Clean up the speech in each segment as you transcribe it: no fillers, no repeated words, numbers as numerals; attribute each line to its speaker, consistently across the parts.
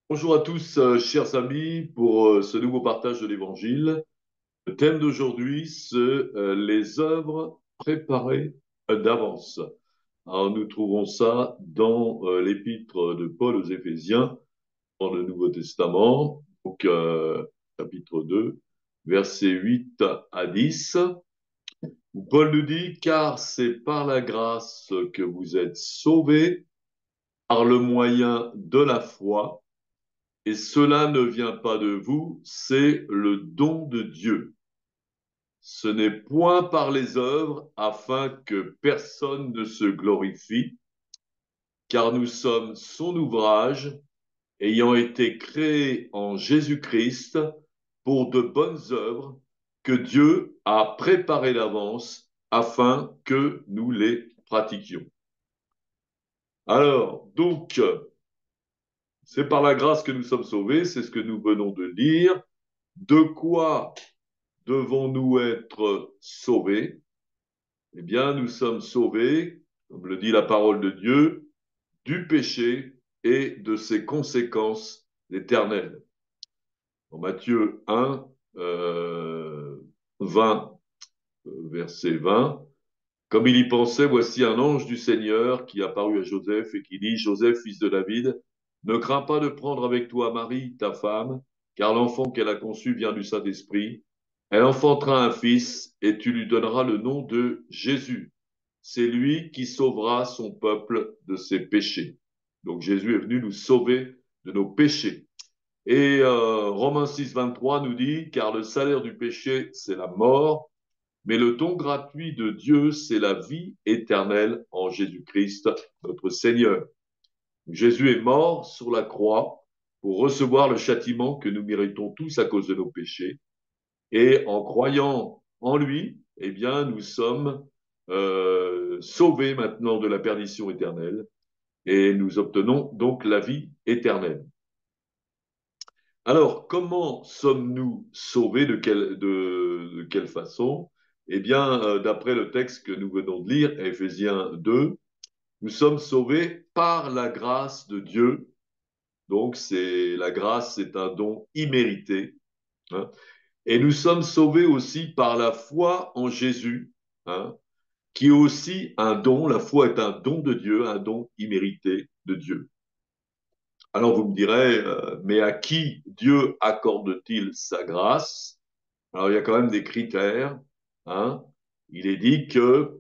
Speaker 1: Bonjour à tous, chers amis, pour ce nouveau partage de l'Évangile. Le thème d'aujourd'hui, c'est les œuvres préparées d'avance. Alors, nous trouvons ça dans l'épître de Paul aux Éphésiens, dans le Nouveau Testament, donc chapitre 2, versets 8 à 10, où Paul nous dit, car c'est par la grâce que vous êtes sauvés, par le moyen de la foi. Et cela ne vient pas de vous, c'est le don de Dieu. Ce n'est point par les œuvres afin que personne ne se glorifie, car nous sommes son ouvrage, ayant été créés en Jésus-Christ pour de bonnes œuvres que Dieu a préparées d'avance afin que nous les pratiquions. Alors, donc, c'est par la grâce que nous sommes sauvés, c'est ce que nous venons de lire. De quoi devons-nous être sauvés? Eh bien, nous sommes sauvés, comme le dit la parole de Dieu, du péché et de ses conséquences éternelles. En Matthieu 1, 20, verset 20, comme il y pensait, voici un ange du Seigneur qui apparut à Joseph et qui dit, Joseph, fils de David, ne crains pas de prendre avec toi Marie, ta femme, car l'enfant qu'elle a conçu vient du Saint-Esprit. Elle enfantera un fils et tu lui donneras le nom de Jésus. C'est lui qui sauvera son peuple de ses péchés. Donc Jésus est venu nous sauver de nos péchés. Et Romains 6, 23 nous dit, car le salaire du péché, c'est la mort, mais le don gratuit de Dieu, c'est la vie éternelle en Jésus-Christ, notre Seigneur. Jésus est mort sur la croix pour recevoir le châtiment que nous méritons tous à cause de nos péchés. Et en croyant en lui, eh bien, nous sommes sauvés maintenant de la perdition éternelle et nous obtenons donc la vie éternelle. Alors, comment sommes-nous sauvés de quelle façon? Eh bien, d'après le texte que nous venons de lire, Éphésiens 2, nous sommes sauvés par la grâce de Dieu. Donc, la grâce, c'est un don immérité, hein. Et nous sommes sauvés aussi par la foi en Jésus, hein, qui est aussi un don. La foi est un don de Dieu, un don immérité de Dieu. Alors vous me direz, mais à qui Dieu accorde-t-il sa grâce? Alors il y a quand même des critères, hein. Il est dit que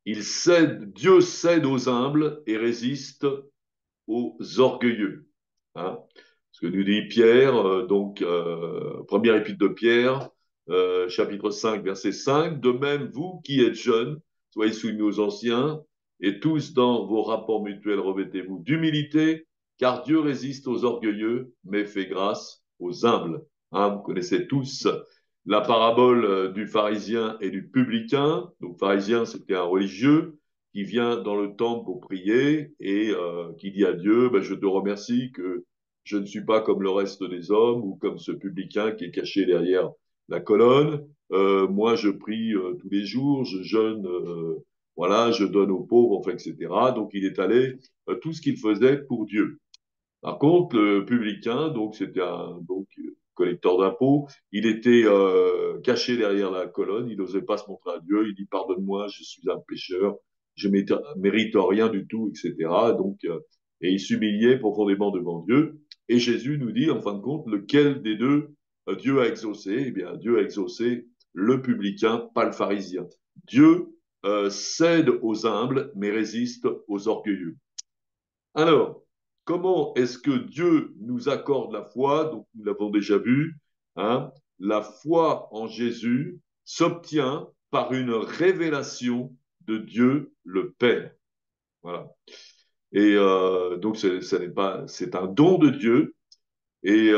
Speaker 1: Dieu cède aux humbles et résiste aux orgueilleux, hein. Ce que nous dit Pierre, première épître de Pierre, chapitre 5, verset 5, de même, vous qui êtes jeunes, soyez soumis aux anciens, et tous dans vos rapports mutuels revêtez-vous d'humilité, car Dieu résiste aux orgueilleux, mais fait grâce aux humbles. Hein, vous connaissez tous la parabole du pharisien et du publicain. Donc, pharisien, c'était un religieux qui vient dans le temple pour prier et qui dit à Dieu, ben, je te remercie que je ne suis pas comme le reste des hommes ou comme ce publicain qui est caché derrière la colonne. Moi, je prie tous les jours, je jeûne, voilà, je donne aux pauvres, enfin, etc. Donc, il est allé tout ce qu'il faisait pour Dieu. Par contre, le publicain, donc c'était un collecteur d'impôts, il était caché derrière la colonne, il n'osait pas se montrer à Dieu, il dit pardonne-moi, je suis un pécheur, je mérite rien du tout, etc. Et il s'humiliait profondément devant Dieu. Et Jésus nous dit, en fin de compte, lequel des deux Dieu a exaucé? Eh bien, Dieu a exaucé le publicain, pas le pharisien. Dieu cède aux humbles, mais résiste aux orgueilleux. Alors, comment est-ce que Dieu nous accorde la foi? Donc, nous l'avons déjà vu, hein. La foi en Jésus s'obtient par une révélation de Dieu le Père. Voilà. Et donc, c'est un don de Dieu. Et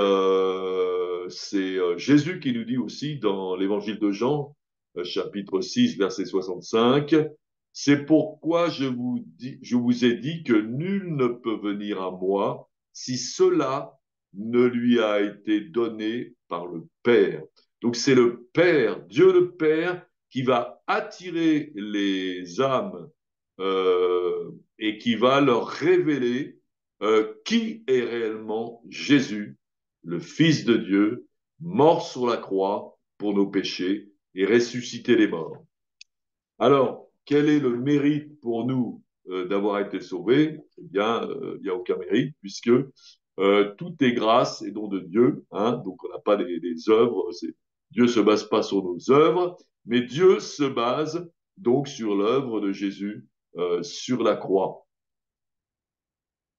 Speaker 1: c'est Jésus qui nous dit aussi dans l'évangile de Jean, chapitre 6, verset 65, c'est pourquoi je vous ai dit que nul ne peut venir à moi si cela ne lui a été donné par le Père. Donc c'est le Père, Dieu le Père, qui va attirer les âmes et qui va leur révéler qui est réellement Jésus, le Fils de Dieu, mort sur la croix pour nos péchés et ressuscité les morts. Alors, quel est le mérite pour nous d'avoir été sauvés? Eh bien, il n'y a aucun mérite puisque tout est grâce et don de Dieu. Hein, donc, on n'a pas des œuvres. Dieu se base pas sur nos œuvres, mais Dieu se base donc sur l'œuvre de Jésus sur la croix.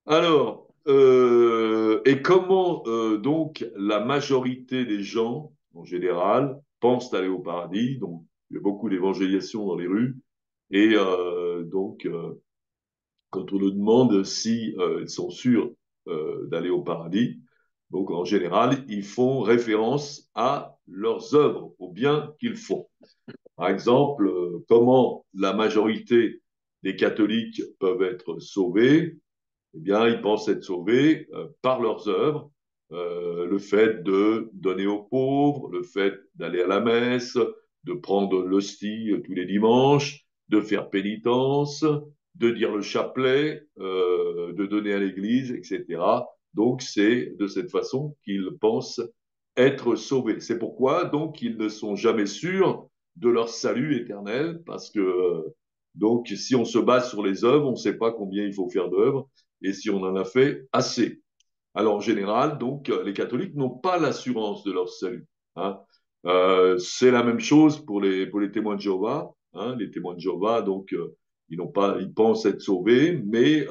Speaker 1: Alors, et comment donc la majorité des gens, en général, pensent aller au paradis? Donc, il y a beaucoup d'évangélisation dans les rues. Et quand on nous demande si ils sont sûrs d'aller au paradis, donc en général, ils font référence à leurs œuvres, au bien qu'ils font. Par exemple, comment la majorité des catholiques peuvent être sauvés? Eh bien, ils pensent être sauvés par leurs œuvres, le fait de donner aux pauvres, le fait d'aller à la messe, de prendre l'hostie tous les dimanches, de faire pénitence, de dire le chapelet, de donner à l'église, etc. Donc, c'est de cette façon qu'ils pensent être sauvés. C'est pourquoi, donc, ils ne sont jamais sûrs de leur salut éternel, parce que, donc, si on se base sur les œuvres, on ne sait pas combien il faut faire d'œuvres, et si on en a fait assez. Alors en général, donc, les catholiques n'ont pas l'assurance de leur salut. Hein. C'est la même chose pour les témoins de Jéhovah. Hein. Les témoins de Jéhovah, donc, ils pensent être sauvés, mais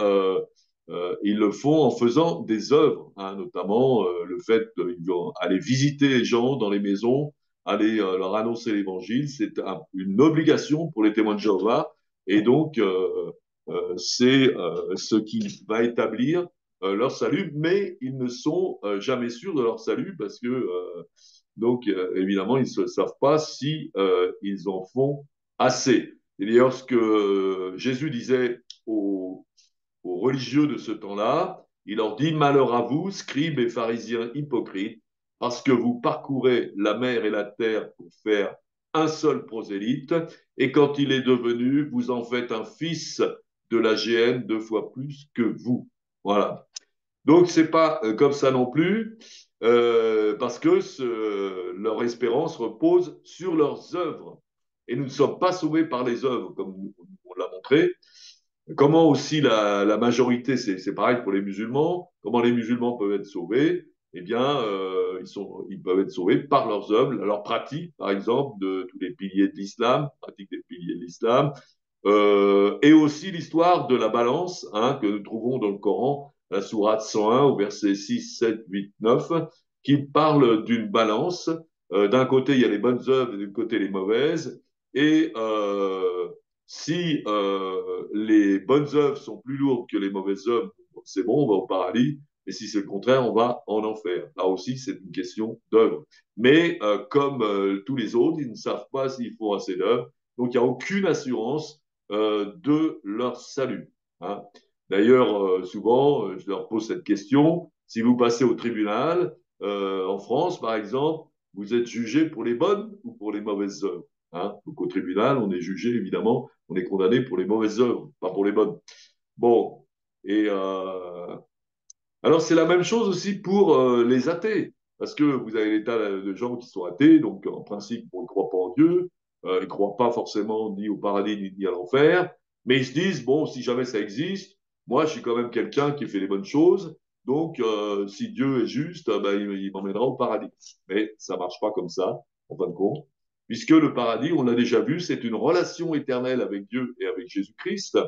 Speaker 1: ils le font en faisant des œuvres, hein, notamment le fait d'aller visiter les gens dans les maisons, aller leur annoncer l'évangile. C'est une obligation pour les témoins de Jéhovah, et donc c'est ce qui va établir leur salut, mais ils ne sont jamais sûrs de leur salut parce que, évidemment, ils ne savent pas si ils en font assez. Et d'ailleurs, ce que Jésus disait aux religieux de ce temps-là, il leur dit, malheur à vous, scribes et pharisiens hypocrites, parce que vous parcourez la mer et la terre pour faire un seul prosélyte, et quand il est devenu, vous en faites un fils de la géhenne 2 fois plus que vous. Voilà. Donc, c'est pas comme ça non plus, parce que leur espérance repose sur leurs œuvres. Et nous ne sommes pas sauvés par les œuvres, comme on l'a montré. Comment aussi la majorité, c'est pareil pour les musulmans, comment les musulmans peuvent être sauvés? Eh bien, ils peuvent être sauvés par leurs œuvres, leur pratique, par exemple, de tous les piliers de l'islam, pratique des piliers de l'islam, et aussi l'histoire de la balance, hein, que nous trouvons dans le Coran, la sourate 101 au verset 6, 7, 8, 9, qui parle d'une balance. D'un côté, il y a les bonnes œuvres et d'un côté, les mauvaises. Et si les bonnes œuvres sont plus lourdes que les mauvaises œuvres, c'est bon, on va au paradis. Et si c'est le contraire, on va en enfer. Là aussi, c'est une question d'œuvre. Mais comme tous les autres, ils ne savent pas s'ils font assez d'œuvres. Donc, il n'y a aucune assurance de leur salut. Hein. D'ailleurs, souvent, je leur pose cette question. Si vous passez au tribunal, en France, par exemple, vous êtes jugé pour les bonnes ou pour les mauvaises œuvres. Hein. Donc, au tribunal, on est jugé, évidemment, on est condamné pour les mauvaises œuvres, pas pour les bonnes. Bon, et alors c'est la même chose aussi pour les athées, parce que vous avez des tas de gens qui sont athées, donc en principe, bon, ils ne croient pas en Dieu, ils ne croient pas forcément ni au paradis ni à l'enfer, mais ils se disent, bon, si jamais ça existe, moi je suis quand même quelqu'un qui fait les bonnes choses, donc si Dieu est juste, ben, il m'emmènera au paradis. Mais ça ne marche pas comme ça, en fin de compte, puisque le paradis, on l'a déjà vu, c'est une relation éternelle avec Dieu et avec Jésus-Christ,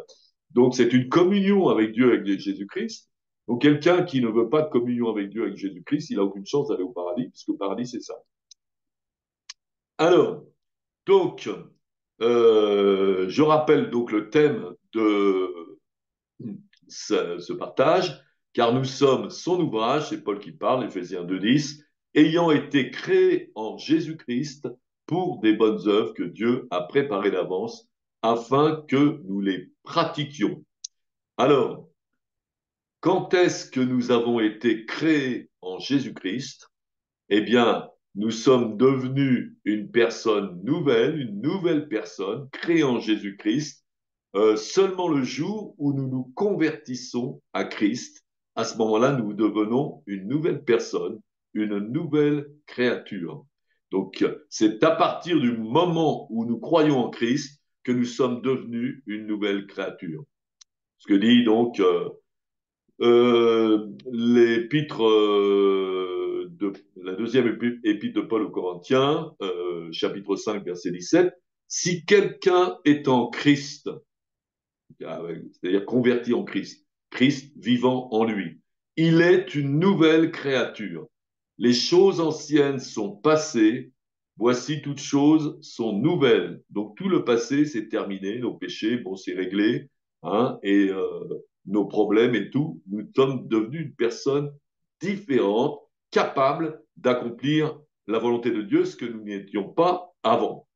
Speaker 1: donc c'est une communion avec Dieu et avec Jésus-Christ. Donc quelqu'un qui ne veut pas de communion avec Dieu, avec Jésus-Christ, il n'a aucune chance d'aller au paradis, puisque le paradis, c'est ça. Alors, donc, je rappelle donc le thème de ce partage, car nous sommes son ouvrage, c'est Paul qui parle, Éphésiens 2,10, ayant été créés en Jésus-Christ pour des bonnes œuvres que Dieu a préparées d'avance, afin que nous les pratiquions. Alors, quand est-ce que nous avons été créés en Jésus-Christ? Eh bien, nous sommes devenus une nouvelle personne, créée en Jésus-Christ, seulement le jour où nous nous convertissons à Christ à ce moment-là, nous devenons une nouvelle personne, une nouvelle créature. Donc, c'est à partir du moment où nous croyons en Christ que nous sommes devenus une nouvelle créature. Ce que dit donc l'épître de la deuxième épître de Paul aux Corinthiens, chapitre 5, verset 17. Si quelqu'un est en Christ, c'est-à-dire converti en Christ, Christ vivant en lui, il est une nouvelle créature. Les choses anciennes sont passées, voici toutes choses sont nouvelles. Donc tout le passé, c'est terminé, nos péchés, bon, c'est réglé, hein, et nos problèmes et tout, nous sommes devenus une personne différente, capable d'accomplir la volonté de Dieu, ce que nous n'étions pas avant.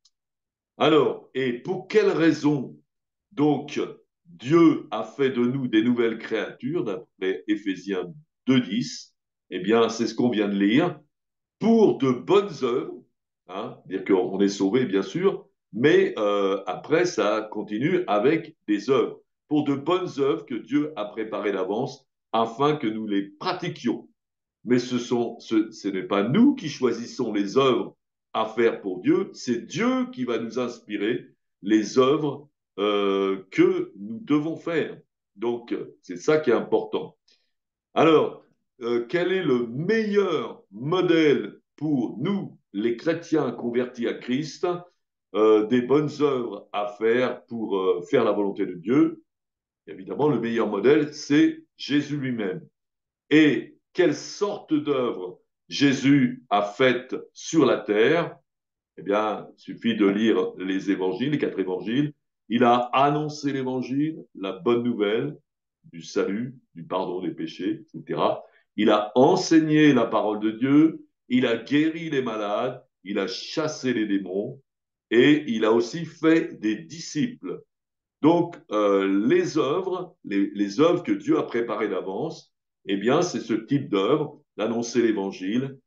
Speaker 1: Alors, et pour quelles raisons donc Dieu a fait de nous des nouvelles créatures, d'après Éphésiens 2,10? Eh bien, c'est ce qu'on vient de lire, pour de bonnes œuvres, hein, dire qu'on est sauvé, bien sûr, mais après, ça continue avec des œuvres, pour de bonnes œuvres que Dieu a préparées d'avance afin que nous les pratiquions. Mais ce n'est pas nous qui choisissons les œuvres à faire pour Dieu, c'est Dieu qui va nous inspirer les œuvres que nous devons faire. Donc, c'est ça qui est important. Alors, quel est le meilleur modèle pour nous, les chrétiens convertis à Christ, des bonnes œuvres à faire pour faire la volonté de Dieu? Évidemment, le meilleur modèle, c'est Jésus lui-même. Et quelle sorte d'œuvre Jésus a faite sur la terre? Eh bien, il suffit de lire les évangiles, les 4 évangiles. Il a annoncé l'évangile, la bonne nouvelle du salut, du pardon des péchés, etc. Il a enseigné la parole de Dieu, il a guéri les malades, il a chassé les démons et il a aussi fait des disciples. Donc, les œuvres que Dieu a préparées d'avance, eh bien, c'est ce type d'œuvre, d'annoncer l'évangile,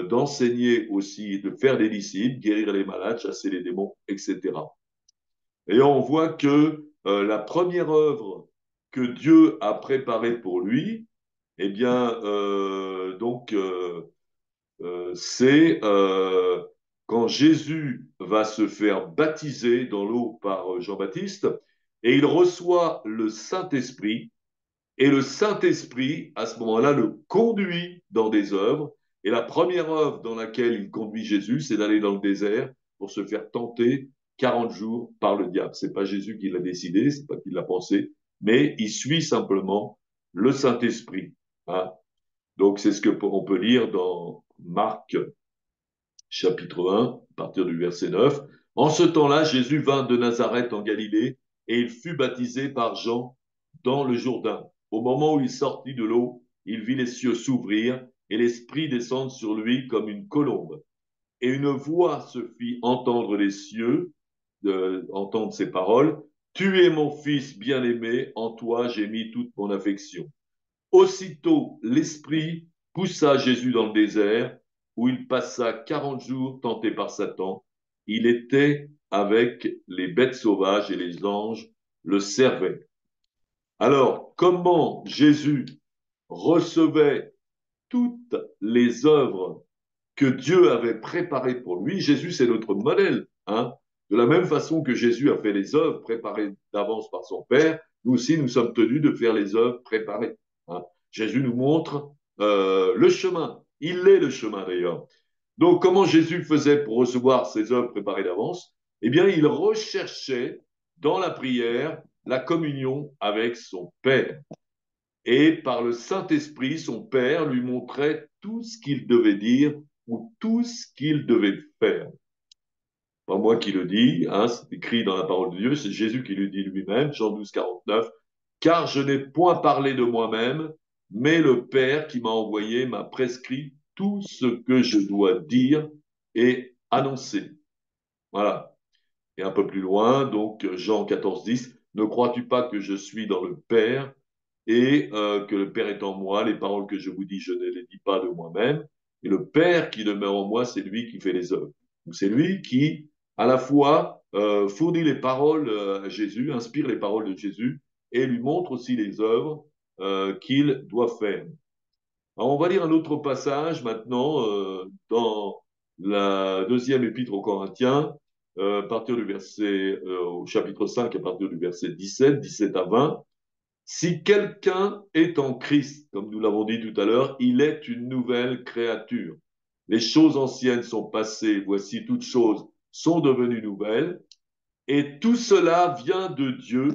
Speaker 1: d'enseigner aussi, de faire des disciples, guérir les malades, chasser les démons, etc. Et on voit que la première œuvre que Dieu a préparée pour lui, eh bien, c'est quand Jésus va se faire baptiser dans l'eau par Jean-Baptiste et il reçoit le Saint-Esprit. Et le Saint-Esprit, à ce moment-là, le conduit dans des œuvres. Et la première œuvre dans laquelle il conduit Jésus, c'est d'aller dans le désert pour se faire tenter 40 jours par le diable. C'est pas Jésus qui l'a décidé, c'est pas qu'il l'a pensé, mais il suit simplement le Saint-Esprit, hein. Donc c'est ce que on peut lire dans Marc chapitre 1, à partir du verset 9. En ce temps-là, Jésus vint de Nazareth en Galilée et il fut baptisé par Jean dans le Jourdain. Au moment où il sortit de l'eau, il vit les cieux s'ouvrir et l'Esprit descendre sur lui comme une colombe. Et une voix se fit entendre les cieux, entendre ces paroles. Tu es mon fils bien-aimé, en toi j'ai mis toute mon affection. Aussitôt, l'Esprit poussa Jésus dans le désert, où il passa 40 jours tenté par Satan. Il était avec les bêtes sauvages et les anges le servaient. Alors, comment Jésus recevait toutes les œuvres que Dieu avait préparées pour lui? Jésus, c'est notre modèle, hein. De la même façon que Jésus a fait les œuvres préparées d'avance par son Père, nous aussi, nous sommes tenus de faire les œuvres préparées, hein. Jésus nous montre le chemin. Il est le chemin d'ailleurs. Donc, comment Jésus faisait pour recevoir ces œuvres préparées d'avance? Eh bien, il recherchait dans la prière la communion avec son Père. Et par le Saint-Esprit, son Père lui montrait tout ce qu'il devait dire ou tout ce qu'il devait faire. Pas moi qui le dis, hein, c'est écrit dans la parole de Dieu, c'est Jésus qui le dit lui-même, Jean 12, 49, car je n'ai point parlé de moi-même, mais le Père qui m'a envoyé m'a prescrit tout ce que je dois dire et annoncer. Voilà. Et un peu plus loin, donc Jean 14, 10, ne crois-tu pas que je suis dans le Père et que le Père est en moi, les paroles que je vous dis, je ne les dis pas de moi-même, et le Père qui demeure en moi, c'est lui qui fait les œuvres. Donc c'est lui qui, à la fois, fournit les paroles à Jésus, inspire les paroles de Jésus, et lui montre aussi les œuvres qu'il doit faire. Alors, on va lire un autre passage maintenant dans la deuxième épître aux Corinthiens, à partir du au chapitre 5, à partir du verset 17, 17 à 20. Si quelqu'un est en Christ, comme nous l'avons dit tout à l'heure, il est une nouvelle créature. Les choses anciennes sont passées, voici toutes choses sont devenues nouvelles, et tout cela vient de Dieu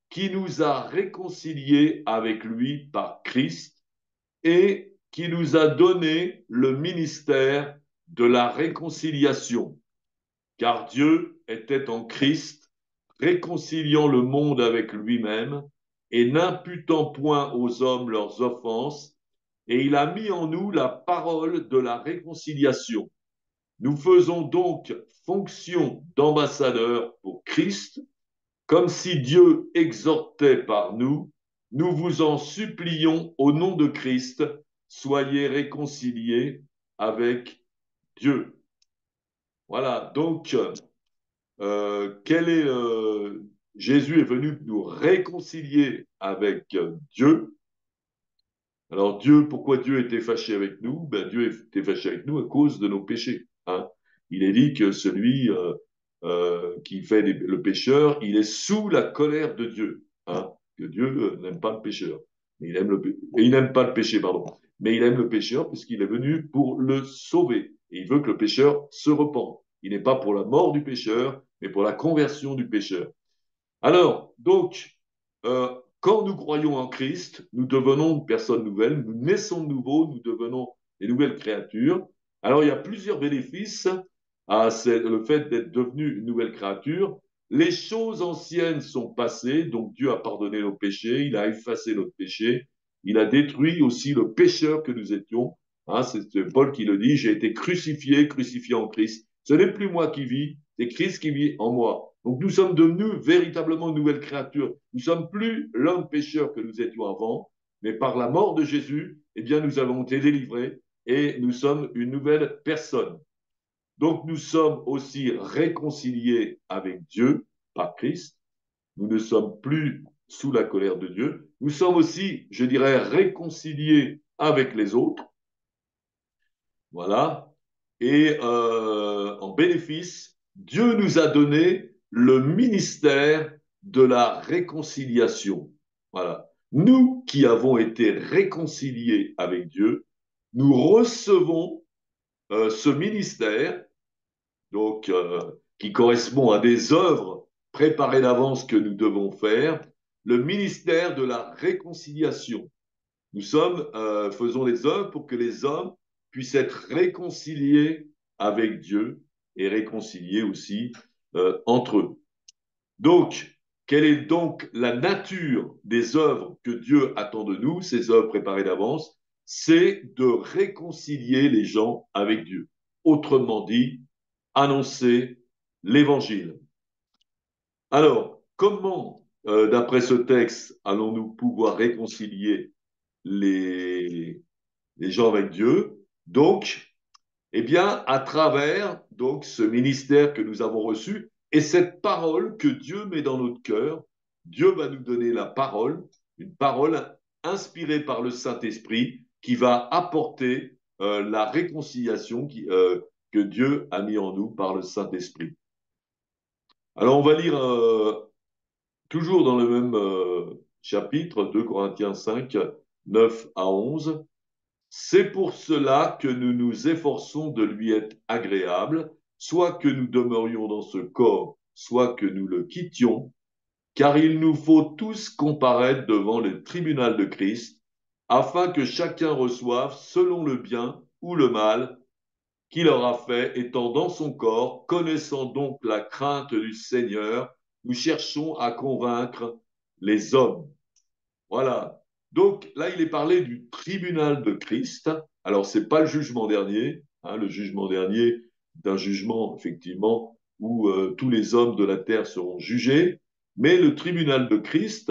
Speaker 1: qui nous a réconciliés avec lui par Christ et qui nous a donné le ministère de la réconciliation. Car Dieu était en Christ, réconciliant le monde avec lui-même et n'imputant point aux hommes leurs offenses, et il a mis en nous la parole de la réconciliation. Nous faisons donc fonction d'ambassadeurs pour Christ, comme si Dieu exhortait par nous. Nous vous en supplions au nom de Christ, soyez réconciliés avec Dieu. Voilà, donc, Jésus est venu nous réconcilier avec Dieu. Alors Dieu, pourquoi Dieu était fâché avec nous? Ben, Dieu était fâché avec nous à cause de nos péchés. Hein. Il est dit que celui qui fait le pécheur, il est sous la colère de Dieu. Hein. Que Dieu n'aime pas le pécheur. Mais il n'aime pas le péché, pardon. Mais il aime le pécheur puisqu'il est venu pour le sauver. Et il veut que le pécheur se repente. Il n'est pas pour la mort du pécheur, mais pour la conversion du pécheur. Alors, donc, quand nous croyons en Christ, nous devenons une personne nouvelle, nous naissons de nouveau, nous devenons des nouvelles créatures. Alors, il y a plusieurs bénéfices à le fait d'être devenu une nouvelle créature. Les choses anciennes sont passées, donc Dieu a pardonné nos péchés, il a effacé notre péché, il a détruit aussi le pécheur que nous étions. Hein, c'est Paul qui le dit, j'ai été crucifié, crucifié en Christ. Ce n'est plus moi qui vis, c'est Christ qui vit en moi. Donc nous sommes devenus véritablement une nouvelle créature. Nous ne sommes plus l'homme pécheur que nous étions avant, mais par la mort de Jésus, eh bien, nous avons été délivrés et nous sommes une nouvelle personne. Donc nous sommes aussi réconciliés avec Dieu par Christ. Nous ne sommes plus sous la colère de Dieu. Nous sommes aussi, je dirais, réconciliés avec les autres. Voilà. Et en bénéfice, Dieu nous a donné le ministère de la réconciliation. Voilà. Nous qui avons été réconciliés avec Dieu, nous recevons ce ministère, donc qui correspond à des œuvres préparées d'avance que nous devons faire, le ministère de la réconciliation. Nous faisons des œuvres pour que les hommes puissent être réconciliés avec Dieu et réconciliés aussi entre eux. Donc, quelle est donc la nature des œuvres que Dieu attend de nous, ces œuvres préparées d'avance? C'est de réconcilier les gens avec Dieu. Autrement dit, annoncer l'évangile. Alors, comment, d'après ce texte, allons-nous pouvoir réconcilier les gens avec Dieu? Donc, eh bien, à travers donc ce ministère que nous avons reçu et cette parole que Dieu met dans notre cœur, Dieu va nous donner la parole, une parole inspirée par le Saint-Esprit qui va apporter la réconciliation que Dieu a mis en nous par le Saint-Esprit. Alors, on va lire toujours dans le même chapitre, 2 Corinthiens 5, 9 à 11. C'est pour cela que nous nous efforçons de lui être agréables, soit que nous demeurions dans ce corps, soit que nous le quittions, car il nous faut tous comparaître devant le tribunal de Christ, afin que chacun reçoive selon le bien ou le mal qu'il aura fait, étant dans son corps, connaissant donc la crainte du Seigneur, nous cherchons à convaincre les hommes. Voilà. Donc là, il est parlé du tribunal de Christ. Alors, ce n'est pas le jugement dernier. Hein, le jugement dernier, d'un jugement, effectivement, où tous les hommes de la terre seront jugés. Mais le tribunal de Christ,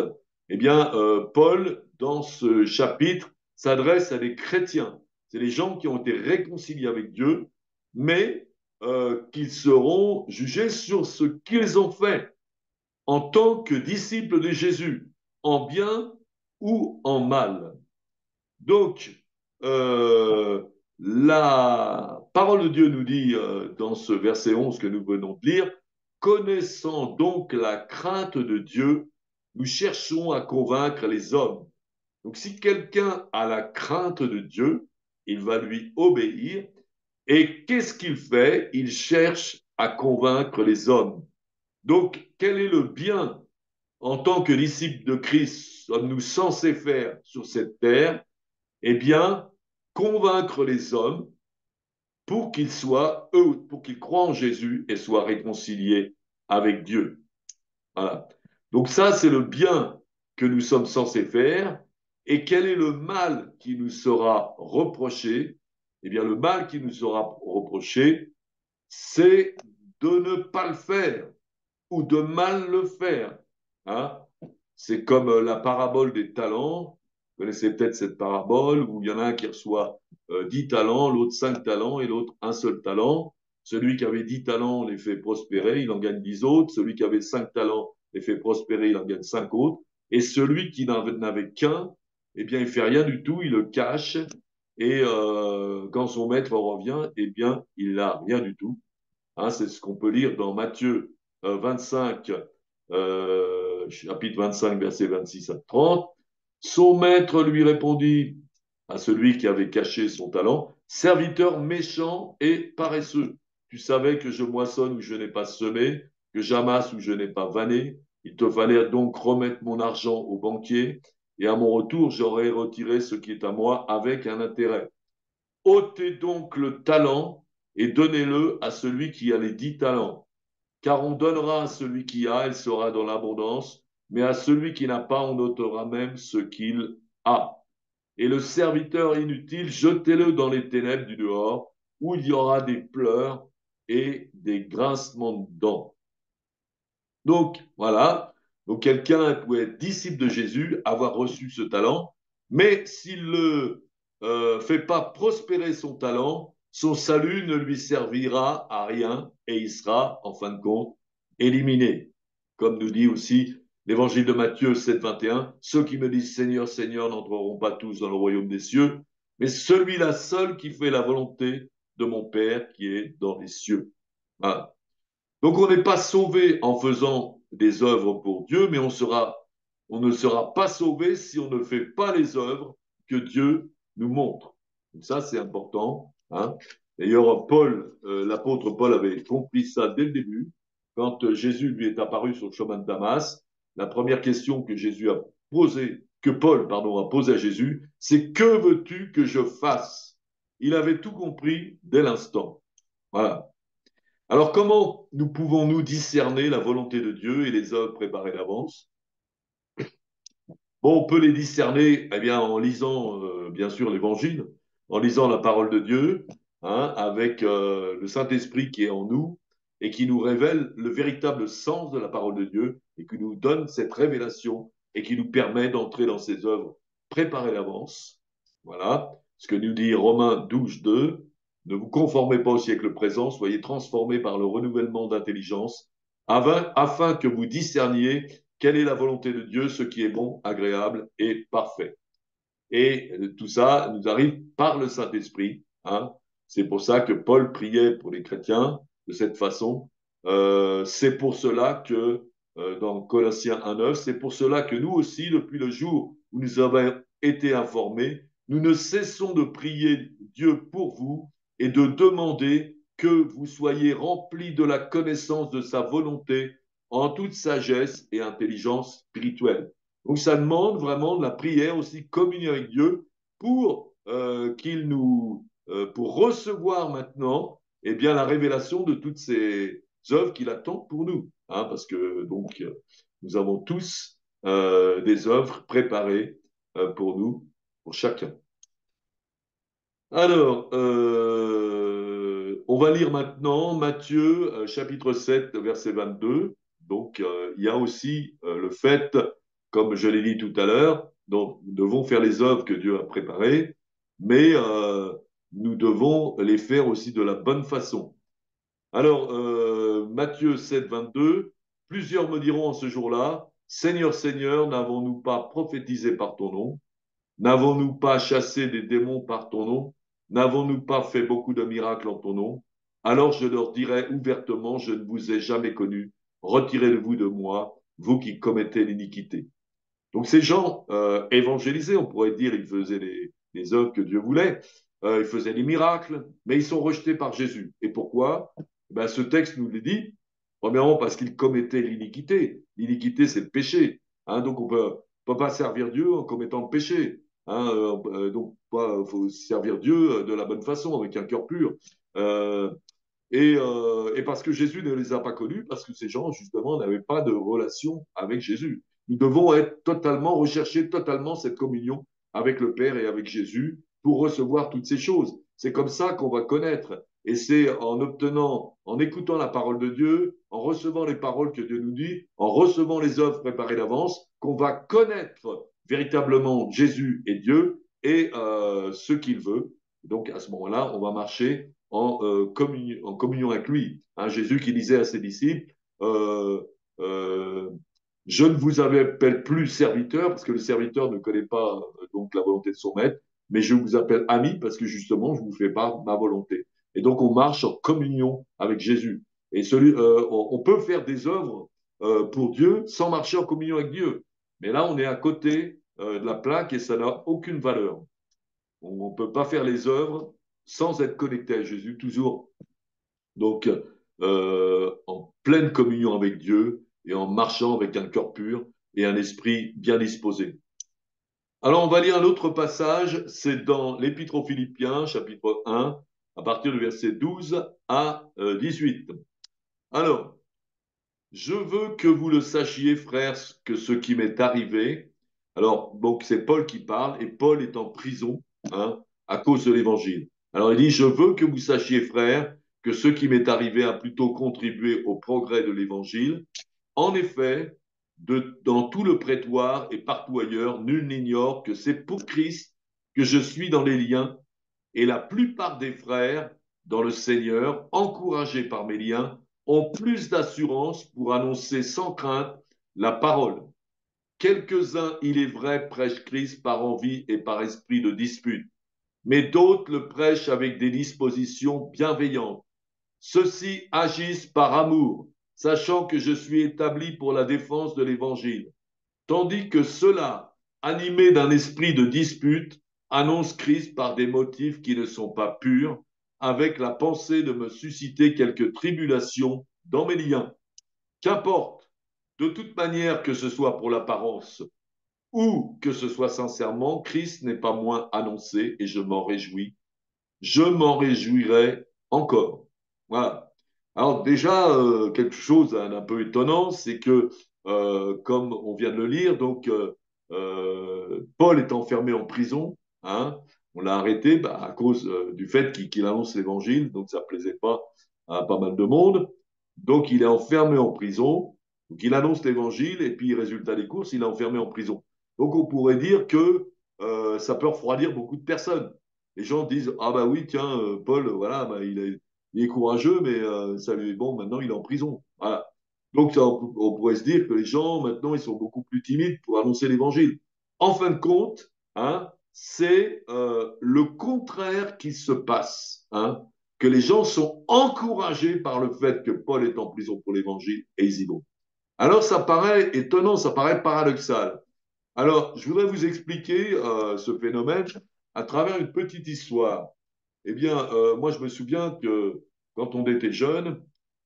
Speaker 1: eh bien, Paul, dans ce chapitre, s'adresse à des chrétiens. C'est les gens qui ont été réconciliés avec Dieu, mais qu'ils seront jugés sur ce qu'ils ont fait en tant que disciples de Jésus, en bien ou en mal. Donc, euh, la parole de Dieu nous dit dans ce verset 11 que nous venons de lire, connaissant donc la crainte de Dieu, nous cherchons à convaincre les hommes. Donc, si quelqu'un a la crainte de Dieu, il va lui obéir. Et qu'est-ce qu'il fait? Il cherche à convaincre les hommes. Donc, quel est le bien en tant que disciples de Christ sommes-nous censés faire sur cette terre? Eh bien, convaincre les hommes pour qu'ils soient, eux, pour qu'ils croient en Jésus et soient réconciliés avec Dieu. Voilà. Donc ça, c'est le bien que nous sommes censés faire. Et quel est le mal qui nous sera reproché? Eh bien, le mal qui nous sera reproché, c'est de ne pas le faire ou de mal le faire. Hein? C'est comme la parabole des talents. Vous connaissez peut-être cette parabole où il y en a un qui reçoit 10 talents, l'autre 5 talents et l'autre un seul talent. Celui qui avait 10 talents les fait prospérer, il en gagne 10 autres. Celui qui avait 5 talents les fait prospérer, il en gagne 5 autres. Et celui qui n'avait qu'un, eh bien, il fait rien du tout, il le cache. Et quand son maître revient, eh bien, il n'a rien du tout. Hein, c'est ce qu'on peut lire dans Matthieu 25, chapitre 25, versets 26 à 30. Son maître lui répondit à celui qui avait caché son talent, serviteur méchant et paresseux. Tu savais que je moissonne où je n'ai pas semé, que j'amasse où je n'ai pas vanné. Il te fallait donc remettre mon argent au banquier, et à mon retour, j'aurais retiré ce qui est à moi avec un intérêt. Ôtez donc le talent et donnez-le à celui qui a les 10 talents. Car on donnera à celui qui a, il sera dans l'abondance, mais à celui qui n'a pas, on ôtera même ce qu'il a. Et le serviteur inutile, jetez-le dans les ténèbres du dehors, où il y aura des pleurs et des grincements de dents. Donc, voilà. Donc, quelqu'un pouvait être disciple de Jésus, avoir reçu ce talent, mais s'il ne fait pas prospérer son talent, son salut ne lui servira à rien et il sera, en fin de compte, éliminé. Comme nous dit aussi l'évangile de Matthieu 7, 21, ceux qui me disent Seigneur, Seigneur n'entreront pas tous dans le royaume des cieux, mais celui-là seul qui fait la volonté de mon Père qui est dans les cieux. Voilà. Donc on n'est pas sauvé en faisant des œuvres pour Dieu, mais on ne sera pas sauvé si on ne fait pas les œuvres que Dieu nous montre. Donc ça, c'est important. Hein. D'ailleurs, l'apôtre Paul avait compris ça dès le début. Quand Jésus lui est apparu sur le chemin de Damas, la première question que Jésus a posée, que Paul, pardon, a posée à Jésus, c'est que veux-tu que je fasse? Il avait tout compris dès l'instant. Voilà. Alors, comment nous pouvons-nous discerner la volonté de Dieu et les œuvres préparées d'avance? Bon, on peut les discerner eh bien, en lisant, bien sûr, l'Évangile, en lisant la parole de Dieu, hein, avec le Saint-Esprit qui est en nous et qui nous révèle le véritable sens de la parole de Dieu et qui nous donne cette révélation et qui nous permet d'entrer dans ces œuvres préparées d'avance. Voilà ce que nous dit Romains 12, 2. Ne vous conformez pas au siècle présent, soyez transformés par le renouvellement d'intelligence, afin que vous discerniez quelle est la volonté de Dieu, ce qui est bon, agréable et parfait. Et tout ça nous arrive par le Saint-Esprit. Hein. C'est pour ça que Paul priait pour les chrétiens de cette façon. C'est pour cela que, dans Colossiens 1,9, c'est pour cela que nous aussi, depuis le jour où nous avons été informés, nous ne cessons de prier Dieu pour vous et de demander que vous soyez remplis de la connaissance de sa volonté en toute sagesse et intelligence spirituelle. Donc ça demande vraiment de la prière aussi, communion avec Dieu pour qu'il nous, pour recevoir maintenant, eh bien la révélation de toutes ces œuvres qu'il attend pour nous, hein, parce que donc nous avons tous des œuvres préparées pour nous, pour chacun. Alors, on va lire maintenant Matthieu chapitre 7, verset 22. Donc, il y a aussi le fait, comme je l'ai dit tout à l'heure, donc nous devons faire les œuvres que Dieu a préparées, mais nous devons les faire aussi de la bonne façon. Alors, Matthieu 7, 22, plusieurs me diront en ce jour-là, Seigneur, Seigneur, n'avons-nous pas prophétisé par ton nom? N'avons-nous pas chassé des démons par ton nom? N'avons-nous pas fait beaucoup de miracles en ton nom? Alors je leur dirai ouvertement, je ne vous ai jamais connu. Retirez-vous de moi, vous qui commettez l'iniquité. Donc ces gens évangélisés, on pourrait dire, ils faisaient les œuvres que Dieu voulait, ils faisaient les miracles, mais ils sont rejetés par Jésus. Et pourquoi? Ben, ce texte nous le dit. Premièrement, parce qu'ils commettaient l'iniquité. L'iniquité, c'est le péché. Hein, donc on peut pas servir Dieu en commettant le péché. Hein, donc il faut servir Dieu de la bonne façon, avec un cœur pur. Euh, et parce que Jésus ne les a pas connus, parce que ces gens, justement, n'avaient pas de relation avec Jésus. Nous devons être totalement, rechercher totalement cette communion avec le Père et avec Jésus pour recevoir toutes ces choses. C'est comme ça qu'on va connaître. Et c'est en obtenant, en écoutant la parole de Dieu, en recevant les paroles que Dieu nous dit, en recevant les œuvres préparées d'avance, qu'on va connaître véritablement Jésus et Dieu et ce qu'il veut. Donc à ce moment-là, on va marcher en communion avec lui. Hein, Jésus qui disait à ses disciples, euh, euh, je ne vous appelle plus serviteur, parce que le serviteur ne connaît pas donc la volonté de son maître, mais je vous appelle ami, parce que justement, je vous fais part ma volonté. Et donc, on marche en communion avec Jésus. Et on peut faire des œuvres pour Dieu sans marcher en communion avec Dieu. Mais là, on est à côté de la plaque et ça n'a aucune valeur. On ne peut pas faire les œuvres sans être connecté à Jésus, toujours donc en pleine communion avec Dieu et en marchant avec un cœur pur et un esprit bien disposé. Alors on va lire un autre passage, c'est dans l'Épître aux Philippiens, chapitre 1, à partir du verset 12 à 18. Alors, je veux que vous le sachiez, frères, que ce qui m'est arrivé, alors, donc c'est Paul qui parle, et Paul est en prison hein, à cause de l'évangile. Alors il dit, je veux que vous sachiez, frères, que ce qui m'est arrivé a plutôt contribué au progrès de l'évangile. En effet, dans tout le prétoire et partout ailleurs, nul n'ignore que c'est pour Christ que je suis dans les liens, et la plupart des frères dans le Seigneur, encouragés par mes liens, ont plus d'assurance pour annoncer sans crainte la parole. Quelques-uns, il est vrai, prêchent Christ par envie et par esprit de dispute, mais d'autres le prêchent avec des dispositions bienveillantes. Ceux-ci agissent par amour, sachant que je suis établi pour la défense de l'Évangile, tandis que ceux-là, animés d'un esprit de dispute, annoncent Christ par des motifs qui ne sont pas purs, avec la pensée de me susciter quelques tribulations dans mes liens. Qu'importe, de toute manière que ce soit pour l'apparence ou que ce soit sincèrement, Christ n'est pas moins annoncé et je m'en réjouis. Je m'en réjouirai encore. Voilà. Alors déjà, quelque chose d'un peu étonnant, c'est que, comme on vient de le lire, donc Paul est enfermé en prison. Hein, on l'a arrêté bah, à cause du fait qu'il annonce l'évangile, donc ça ne plaisait pas à pas mal de monde. Donc il est enfermé en prison. Donc il annonce l'évangile et puis résultat des courses, il est enfermé en prison. Donc on pourrait dire que ça peut refroidir beaucoup de personnes. Les gens disent ah bah oui tiens Paul voilà bah, il est courageux mais ça lui est bon maintenant il est en prison. Voilà. Donc ça, on pourrait se dire que les gens maintenant ils sont beaucoup plus timides pour annoncer l'évangile. En fin de compte, hein, c'est le contraire qui se passe. Hein, que les gens sont encouragés par le fait que Paul est en prison pour l'évangile et ils y vont. Alors ça paraît étonnant, ça paraît paradoxal. Alors, je voudrais vous expliquer ce phénomène à travers une petite histoire. Eh bien, moi, je me souviens que quand on était jeune,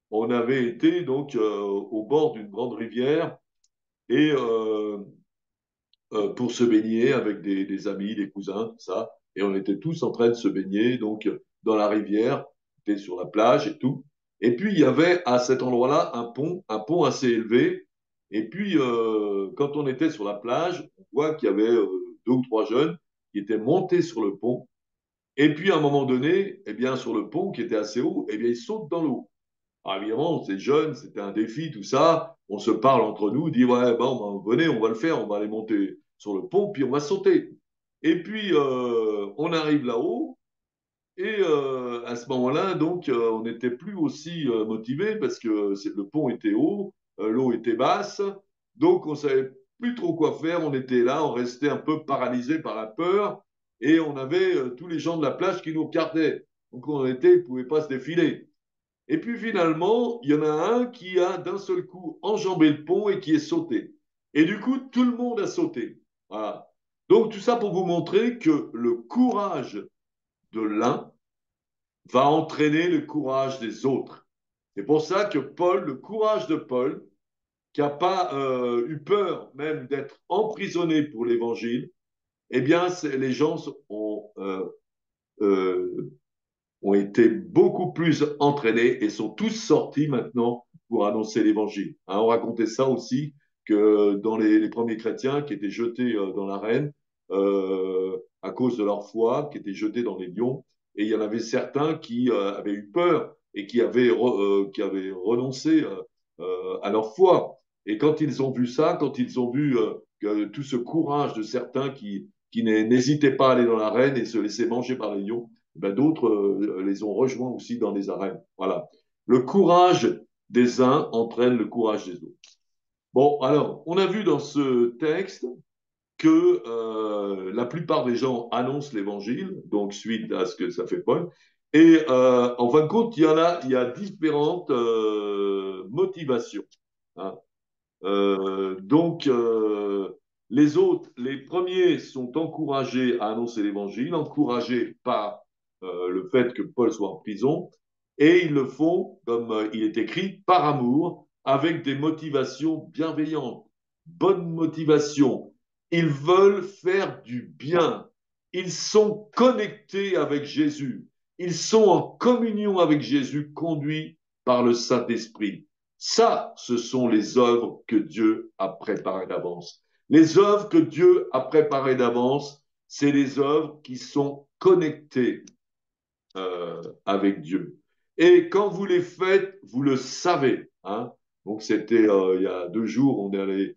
Speaker 1: on avait été donc au bord d'une grande rivière et pour se baigner avec des amis, des cousins, tout ça. Et on était tous en train de se baigner donc dans la rivière, on était sur la plage et tout. Et puis il y avait à cet endroit-là un pont assez élevé. Et puis quand on était sur la plage, on voit qu'il y avait deux ou trois jeunes qui étaient montés sur le pont. Et puis à un moment donné, eh bien sur le pont qui était assez haut, eh bien ils sautent dans l'eau. Alors évidemment, c'est jeune, c'était un défi, tout ça. On se parle entre nous, dit ouais, bon, ben, venez, on va le faire, on va aller monter sur le pont, puis on va sauter. Et puis on arrive là-haut, et à ce moment-là, donc, on n'était plus aussi motivé parce que le pont était haut, l'eau était basse, Donc, on savait plus trop quoi faire. On était là, on restait un peu paralysé par la peur et on avait tous les gens de la plage qui nous regardaient. Donc, on était, ils ne pouvaient pas se défiler. Et puis finalement, il y en a un qui a d'un seul coup enjambé le pont et qui est sauté. Et du coup, tout le monde a sauté. Voilà. Donc, tout ça pour vous montrer que le courage de l'un va entraîner le courage des autres. C'est pour ça que Paul, le courage de Paul, qui n'a pas eu peur même d'être emprisonné pour l'évangile, eh bien, les gens euh, ont été beaucoup plus entraînés et sont tous sortis maintenant pour annoncer l'évangile. Hein, on racontait ça aussi, que dans les premiers chrétiens qui étaient jetés dans l'arène à cause de leur foi, qui étaient jetés dans les lions, et il y en avait certains qui avaient eu peur et qui avaient renoncé à leur foi. Et quand ils ont vu ça, quand ils ont vu tout ce courage de certains qui n'hésitaient pas à aller dans l'arène et se laisser manger par les lions, ben d'autres les ont rejoints aussi dans les arènes. Voilà. Le courage des uns entraîne le courage des autres. Bon, alors, on a vu dans ce texte que la plupart des gens annoncent l'évangile, donc suite à ce que ça fait Paul. Et en fin de compte, il y a différentes motivations. Hein. Donc, les autres, les premiers sont encouragés à annoncer l'évangile, encouragés par le fait que Paul soit en prison, et ils le font, comme il est écrit, par amour, avec des motivations bienveillantes, bonnes motivations. Ils veulent faire du bien. Ils sont connectés avec Jésus. Ils sont en communion avec Jésus, conduits par le Saint-Esprit. Ça, ce sont les œuvres que Dieu a préparées d'avance. Les œuvres que Dieu a préparées d'avance, c'est les œuvres qui sont connectées avec Dieu. Et quand vous les faites, vous le savez. Hein. Donc c'était il y a 2 jours, on est allé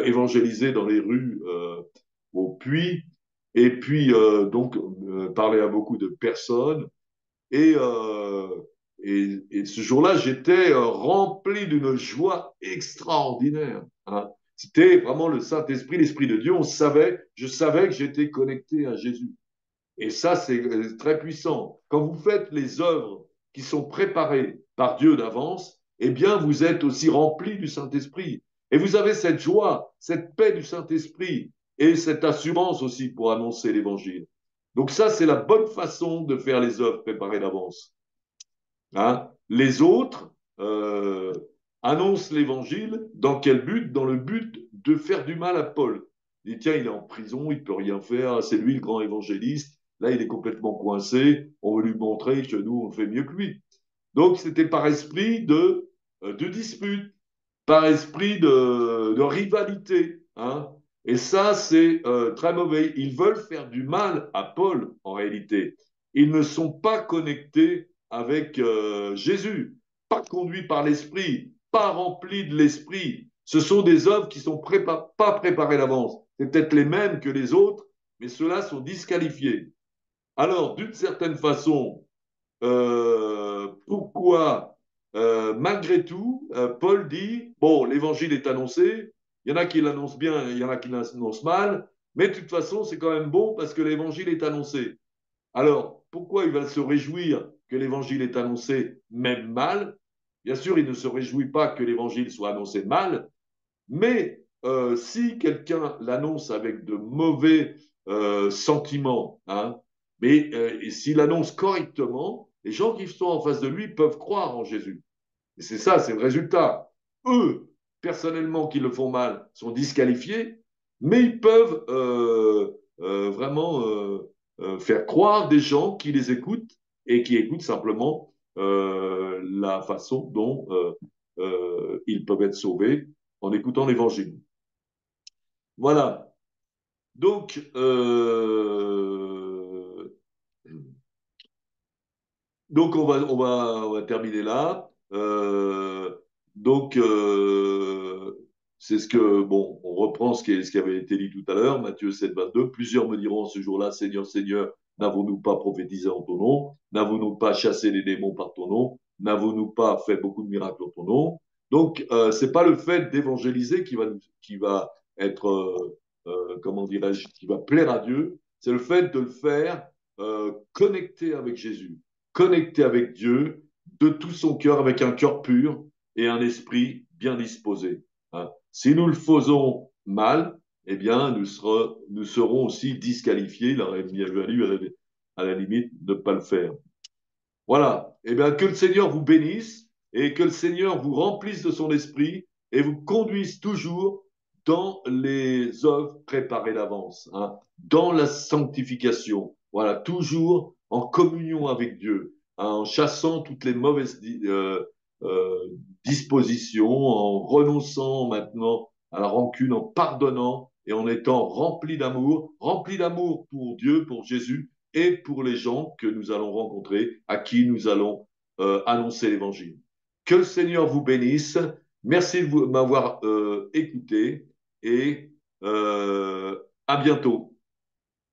Speaker 1: évangéliser dans les rues au Puy, et puis donc parler à beaucoup de personnes. Et, et ce jour-là, j'étais rempli d'une joie extraordinaire. Hein. C'était vraiment le Saint-Esprit, l'Esprit de Dieu. Je savais que j'étais connecté à Jésus. Et ça, c'est très puissant. Quand vous faites les œuvres qui sont préparées par Dieu d'avance, eh bien, vous êtes aussi rempli du Saint-Esprit. Et vous avez cette joie, cette paix du Saint-Esprit et cette assurance aussi pour annoncer l'Évangile. Donc ça, c'est la bonne façon de faire les œuvres préparées d'avance. Hein. Les autres euh, annoncent l'évangile dans quel but? Dans le but de faire du mal à Paul. Il dit, tiens, il est en prison, il peut rien faire, c'est lui le grand évangéliste. Là, il est complètement coincé, on veut lui montrer que nous, on fait mieux que lui. Donc, c'était par esprit de dispute, par esprit de rivalité. Hein. Et ça, c'est très mauvais. Ils veulent faire du mal à Paul, en réalité. Ils ne sont pas connectés avec Jésus, pas conduits par l'Esprit, pas remplis de l'Esprit. Ce sont des œuvres qui sont pas préparées d'avance. C'est peut-être les mêmes que les autres, mais ceux-là sont disqualifiés. Alors, d'une certaine façon, pourquoi, malgré tout, Paul dit, bon, l'évangile est annoncé, il y en a qui l'annoncent bien, il y en a qui l'annoncent mal, mais de toute façon, c'est quand même bon parce que l'évangile est annoncé. Alors, pourquoi il va se réjouir que l'évangile est annoncé même mal? Bien sûr, il ne se réjouit pas que l'évangile soit annoncé mal, mais si quelqu'un l'annonce avec de mauvais sentiments, hein, mais s'il annonce correctement, les gens qui sont en face de lui peuvent croire en Jésus. Et c'est ça, c'est le résultat. Eux, personnellement, qui le font mal, sont disqualifiés, mais ils peuvent vraiment faire croire des gens qui les écoutent et qui écoutent simplement la façon dont ils peuvent être sauvés en écoutant l'évangile. Voilà. Donc, donc on va terminer là. Donc, c'est ce que, bon, on reprend ce qui avait été dit tout à l'heure, Matthieu 7, 22. Plusieurs me diront ce jour-là, Seigneur, Seigneur, n'avons-nous pas prophétisé en ton nom? N'avons-nous pas chassé les démons par ton nom? N'avons-nous pas fait beaucoup de miracles en ton nom? Donc, c'est pas le fait d'évangéliser qui va être, comment dirais-je, qui va plaire à Dieu, c'est le fait de le faire connecté avec Jésus, connecté avec Dieu de tout son cœur, avec un cœur pur et un esprit bien disposé. Hein. Si nous le faisons mal, eh bien, nous serons aussi disqualifiés. Il aurait mieux valu, à la limite, ne pas le faire. Voilà. Eh bien, que le Seigneur vous bénisse et que le Seigneur vous remplisse de son esprit et vous conduise toujours dans les œuvres préparées d'avance, hein, dans la sanctification. Voilà, toujours en communion avec Dieu, hein, en chassant toutes les mauvaises dispositions, en renonçant maintenant à la rancune, en pardonnant et en étant rempli d'amour pour Dieu, pour Jésus et pour les gens que nous allons rencontrer, à qui nous allons annoncer l'évangile. Que le Seigneur vous bénisse. Merci de m'avoir écouté et à bientôt.